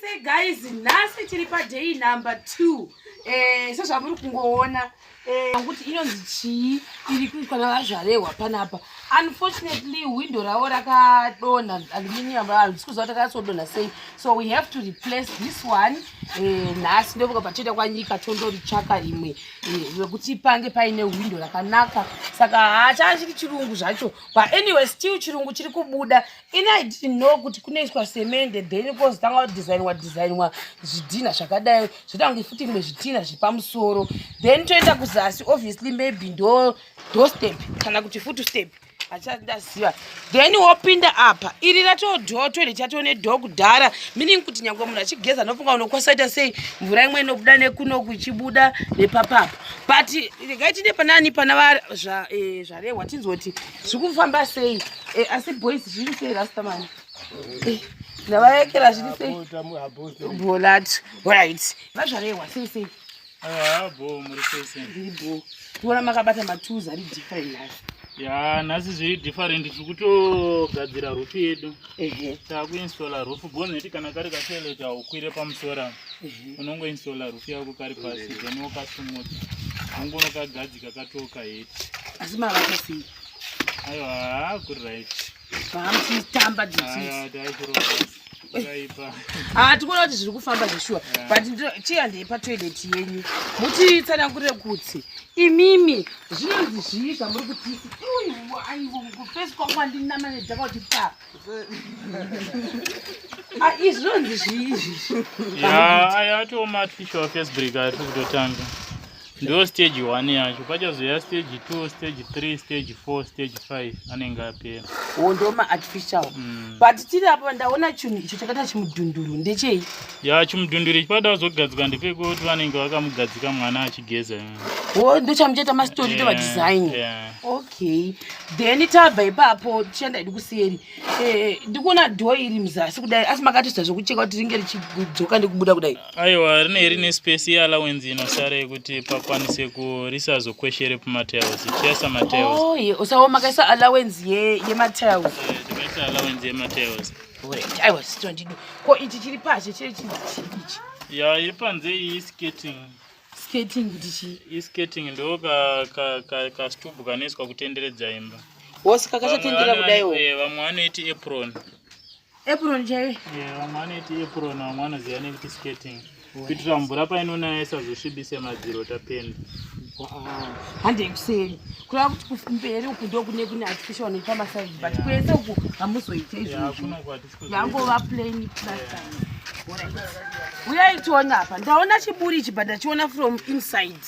Say guys, nasi tiri pa day number 2. So zvamuri kungoona kuti inonzi chii iri kuitwa navazvarewa panapa. Unfortunately, window rao rakadonha aluminium handisikuziva kuti rakasodonha sei. So we have to replace this one. Nhasi ndovuka patenda kwanyika tondoritsvaka rimwe rekuti pange paine window rakanaka. Saka haachachiri chirungu zvacho. But anyway, still chirungu chiri kubuda. I didn't know kuti kunoiswa semende then kozotanga kudesignwa zvidhina zvakadai. Zvotange futi imwe zvidhina zvepamusoro. Then toenda kuzasi, obviously maybe doorstep kana kuti footstep. Achadaziva. Then wopinda apa. Iri rato toilet chato nedoo kudhara. Meaning kuti nyangwe munhu achigeza nofunga unokwasaita sei mvura imwe inobuda nekuno kuchibuda nepapapa. But regai tine panani pana zvarewa tinzoti zvikufamba sei. Asi boys zviri sei Rastaman. Navayekera zviri sei. Bolat. Right. Vazvarewa sei. Bo muri sei. Bo. Tuona makabata matools ari different life. Ya nasi zviri different tikutogadzira roof yedu. Takuinstalla roof boneti kana kari kateleta ukwire pamusoro. Unongoinstalla roof yako kari pasi then wakasumuka. Ungono kagadzika katoka heti. Asi mavaka sei. Aiwa good right. Vamsi tamba disease. Tikuona kuti zviri kufamba zveshuwa. But chiende patoilet yenyu. Mutitsanangurire kuti imimi zvinonzi zvii zvamuri kuti face kwangwa ndinama nedhaka kuti pa. Izvi zvinonzi zvii izvi? Ayatoma artificial face break atiri kutotanga. Ndo stage 1 yacho. Pachazoya stage 2, stage 3, stage 4, stage 5 anenge apera. Ndoma artificial. But tiri apo ndaona chinhu icho chakata chimudhunduru ndechei? Ya chimudhunduru chipada kuzogadzika ndepekuti vanenge vakamugadzika mwana achigeza. Ndo chamuchaita mastori ndeva design. Okay. Then tabva ipapo tichenda idi kuseri. Ndikuona door iri muzasi kudai asi makatoita zvokucheka kuti ringe richidzoka ndikubuda kudai. Aiwa rine space yeallowance inosara yekuti pakwanise kurisazokweshere pamatiles. Tichaisa matiles. Usawo makaisa allowance yematiles. Tikaisa allowance yematiles. Aiwa sitondido. Ko ichi chiri pasi chiri chichi. Ya iri panze skating. Skating kuti skating ndo ka stube kanoiswa kutenderedza imba. Wosika kachatendera kudaiwo. Vamwe vanoiti apron. Apron chai? Vamwe vanoiti apron, vamwe vanoziva nekuti skating. Kuitira mvura painonaya isazosvibise madziro tapenda. Hande kuseri. Kureva kuti kumberi uku ndo kune artificial nepamasaidi. But kwese uku hamuzoite izvozvo. Yangova plain plaster. Uyaitiona apa. Ndaona chiburi ichi but ndachiona from inside.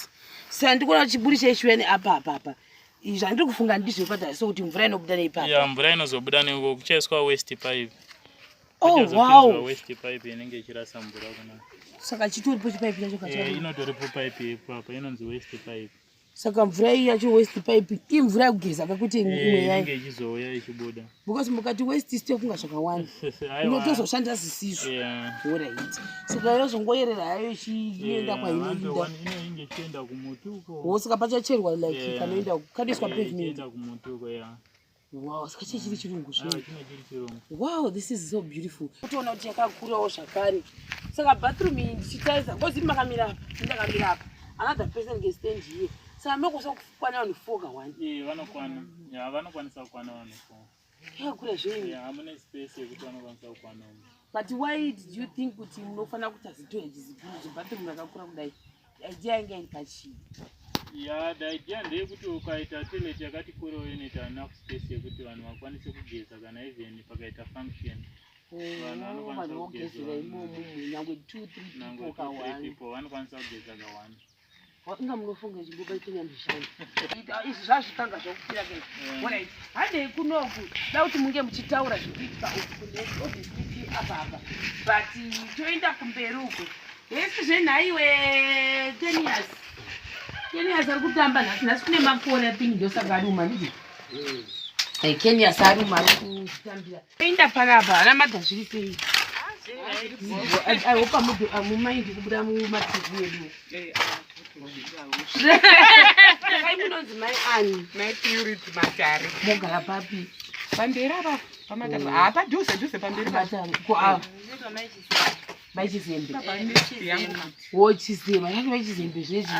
Saka ndikuona chiburi chechiweni apa. Izvi zvandiri kufunga ndizvo padare so kuti mvura inobuda neipapa. Ya mvura inozobuda neuko kuchaiswa waste pipe. Oh wow. Waste pipe inenge ichirasa mvura kuna. Saka chitoripo chipipe chacho kacho. Inotoripo pipe ipapa inonzi waste pipe. Saka mvura iyi yacho waste pipe imvura yekugeza kakuti imwe yayo. Inenge ichizoya ichibuda. Because mukati waste sitofunga zvakawanda. Inotozoshanda zvisizvo. Alright. Saka inozongoyerera hayo ichienda kwainoenda. Inenge ichienda kumuti uko. Wosika pachacherwa like kanoenda kanoiswa pavement. Ichienda kumuti uko Wow, saka chiri chirungu zvino. Chiri chirungu. Wow, this is so beautiful. Kutoona kuti yakakurawo zvakare. Saka bathroom iyi ndichitaisa ngozi makamira apa. Ndakamira apa. Another person can stand here. Saka makosa kukwana vanhu 4 ka1. Vanokwana. Ya vanokwanisa kukwana vanhu 4. Yakura zvini? Hamuna space yekuti vanokwanisa kukwana. But why did you think kuti munofana kuita zitoilet bathroom rakakura kudai? Idea inga iri pachii? Ya the idea ndeyekuti ukaita toilet yakati kurewo inoita enough space yekuti vanhu vakwanise kugeza kana even pakaita function. Vanhu vanokwanisa kugeza imomo nyangwe 2-3 people vanokwanisa kugeza ka1. Inga munofunga chimboba itenyambishana. Izvi zvazvitanga zvokupira ke. Alright. Hande kunoku da kuti munge muchitaura zvikuitika uku obviously apa. But toenda kumberi uku. Esi zvenhaiwe 10 years. Kenya ari kutamba nhasi kune makore apingi ndosaka ari umandidi. Kenya ari umari kutambira. Toenda panapa ana madha zviri sei. Hopa mumaindi kubuda mumativi edu. Kai munonzi mai ani? Mai Purity Matare. Mogara papi? Pamberi apa pamatare. Padhuze pamberi matare. Ko a. Vachizembe. Chizema. Yake vachizembe zvezvi.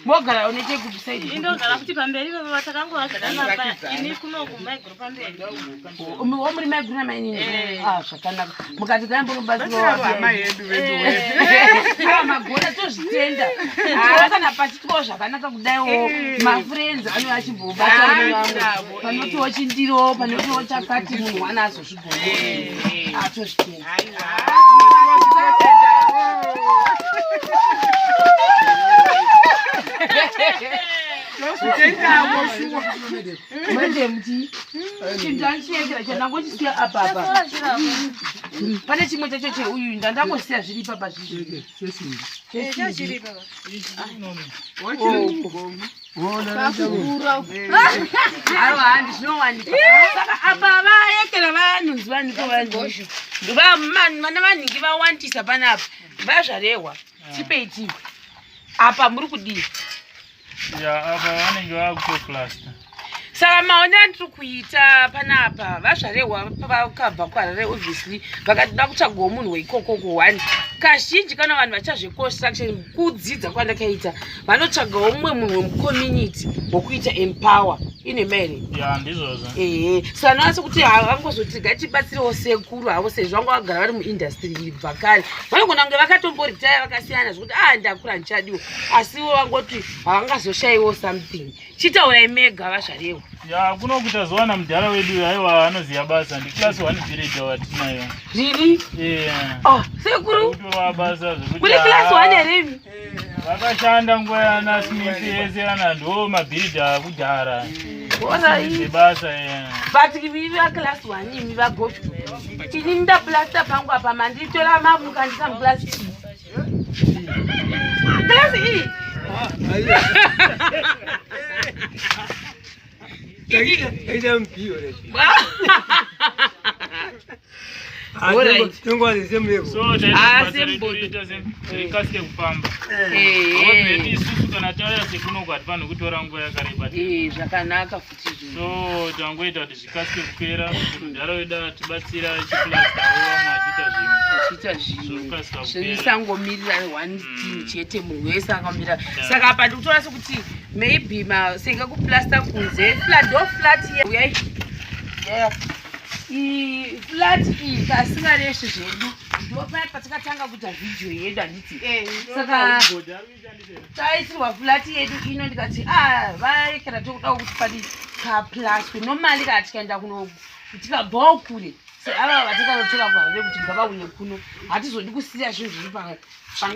Mogara unoite kubisaidi. Indogara kuti pamberi baba takangova zvakanaka. Ini kuno kumaiguru pamberi. Muri maiguru na maini. Zvakanaka. Mukati kambo rubatsiro hama yedu vedu. Magona tozvitenda. Kana pachitwa zvakanaka kudaiwo mafriends ano achibobata panotiwo chindiro panotiwo chakati munhu wana azozvigona. Atozvitenda. Pane chimwe chacho cheuyu ndandangosiya zviri papa zviri. Saka apa vayekera vanhunzi vaniko vana vanhingi vawandisa panapa vazvarehwa tipei apa muri kudii? Apa vanenge vakutoplasta. Saka maona ndiri kuita panapa vazvarehwa vakabva kuharare obviously vakatoda kutsvagawo munhu weikokoko one. Kazhinji kana vanhu vachazveconstruction kudzidza kwandakaita vanotsvagawo mumwe munhu wemucommunity wokuita empower ine maere. Ndizvozvo. Saka nonatsa kuti havangozoti ngatibatsirewo sekuru havo sezvo vanga vagara vari muindastry iyi kubva kare. Vanogona kunge vakatomboritaya vakasiyana zvokuti ndakura ndichadiwo asiwo vangoti havangazoshayiwo something. Chitaurai mega vazvarewo. Kunokuita zowana mudhara wedu aiwa anoziva basa ndiclass 1 village watinayo. Zviri? Sekuru? Kutorwa basa zvokuti kuri class 1 here. Vakashanda nguva yana Smith yese ana ndo mabhilidha kudhara. Basa But ivi va class 1 imi vagopi. Ini ndaplasta pangu apa manditora mamuka ndisa class 2. Class E. rikasike kupamba. Isusu kana tauya sekunoku hatifanhi kutora nguva yakareba. Zvakanaka futi so tangoita kuti zvikasike kupera kuti mudhara wedu atibatsira chiplastawo vamwe vachiita zvinhu zvisangomirira one team chete munhu wese angamira. Saka apa ndikutora sekuti maybe senga kuplasta kunze flat uyai flat iyi kasingareshi zvedu ndopaya patakatanga kuita video yedu handiti. Saka taisirwa flat yedu ino ndikati vaikera tokuda kuti pani kaplastwe normally kana tikaenda kuno tikabvawo kure ava vatakanotora kuhave kuti ngavauye kuno hatizodi kusiya zvinhu zviri panga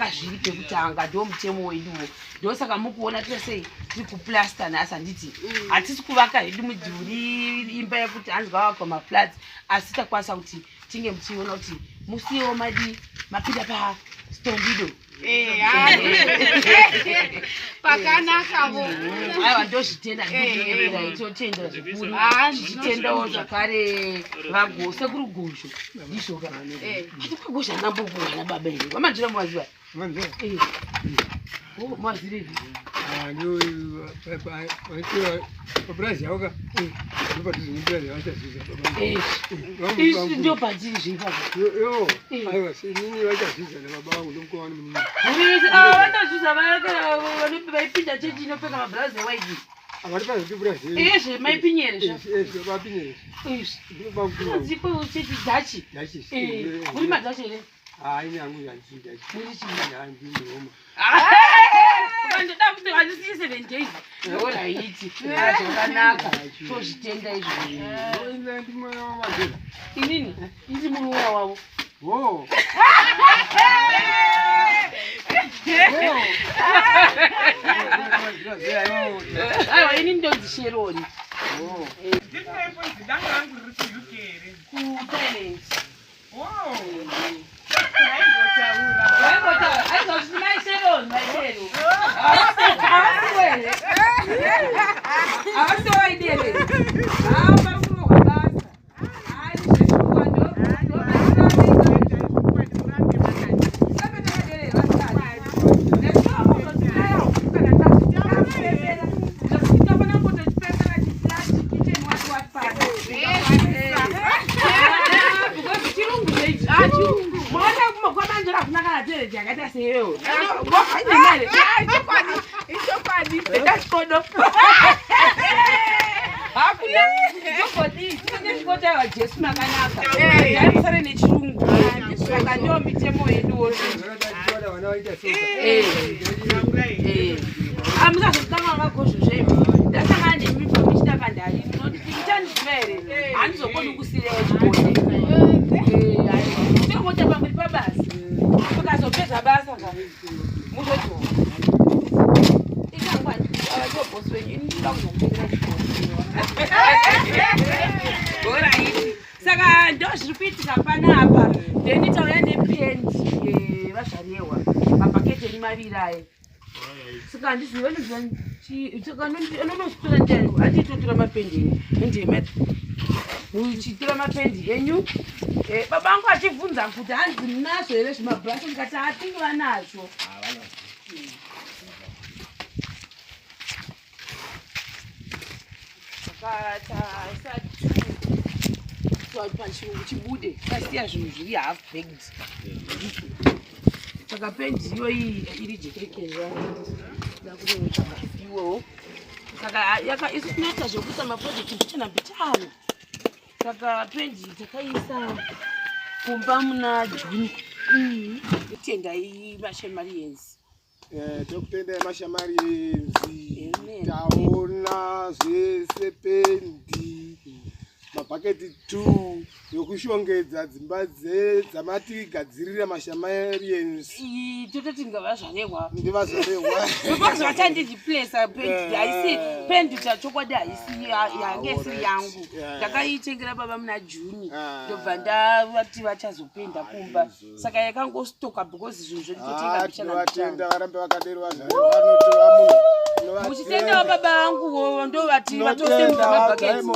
zviri pekutanga ndo mutemo weduwo. Ndosaka mukuona tose tiri kuplasta nhasi handiti hatisi kuvaka hedu midhuri imba yekuti hanzi ngavakwa maflats asi takwanisa kuti tinge muchiona kuti musiyewo madi mapinda pastondido. Pakanakavo. Aiwa ndozvitenda ndikuerera itotenda zvikuru. Tichitendawo zvakare vagose kuri gosho ndizvoka. Hatikagosha ndambogona baba ere. Wamandira mumaziva? Mazire hivi. Ndio padiri zvipa. Vatazuza vaipinda chechi inopfeka mabhurauzi ewaidi. Maipinyere zipo chechi dhachi. Uri madhachi ere? Ini yangu yanchida. Muri chini yangu Roma. Ndoda kuti handisi 7 days. Ora iti. Zvakanaka. Tozvitenda izvi. Inini? Iti munoya wavo. Aiwa ini ndonzi Sheroni. Thailand. mwana kumagwamandira kunakana tere jakaita seyo wafainamare ichokwadi ndakashikodo hakuna zokodi tinezvikotawa jesu makanaka yaisare nechirungu saka ndiyo mitemo yedu wose amusazotanga vakagozvo zvemo ndasangana nemimba michita pandari munoti tichitandizviva here handizokoni kusireya chibonde tongota pamberi pabasa ukazopedza basa ka muzotiwa ikangwani avachobhosi wenyu inida kuzokupeera chibonde oraiti saka ndo zviri kuitika panapa then tauya nependi vazvarewa mabhaketi eni maviri aya saka handiziva nonostora ndiani atitotora mapendi endiyemeta muchitora mapendi enyu baba angu achibvunza kuti hanzi nazvo here zvimabhurasi ndikati hatingi vanazvo pachirungu chibude tasiya zvinhu zviri half bagged saka pendi iyo iyi iri jekerekera dakunotsvagafiwo saka isi tinoita zvekuisa maprojekti mbichana mbichana saka pendi takaisa kumba muna juni tendai mashamarienzi tokutendai mashamarienzi taona zvese pendi mabhaketi 2 yokushongedza dzimba dzamatigadzirira mashamarienzi tototi ngavazvarehwa ndivazvarehwa vatandijiplesa pendi haisi pendi chachokwadi haisi yange isiri yangu ndakaitengera baba muna juni ndobva ndavati vachazopenda kumba saka yakangostoka because zvinhu zveditotenga bichanavatenda varambe vakadero muchitendawo baba anguwo ndovati vatosenza mabhaketi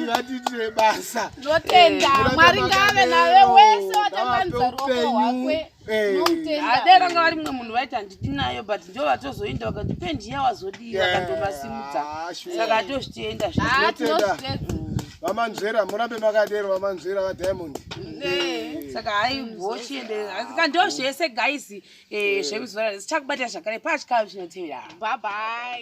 vatitire basa ndotenda mwari ngave nawe wese watambanidza ruoko rwakwe adai vanga vari mumwe munhu vaiti handiti nayo but ndo vatozoenda vakati pendi yawazodiwa vakandomasimudza saka atozvitenda vamanzvera murambe makadero vamanzvera vadiamond saka hai vochiende saka ndo zvese gaisi zvemuzvara zichakubatira zvakare pachikayo zvinotevera. Bye bye.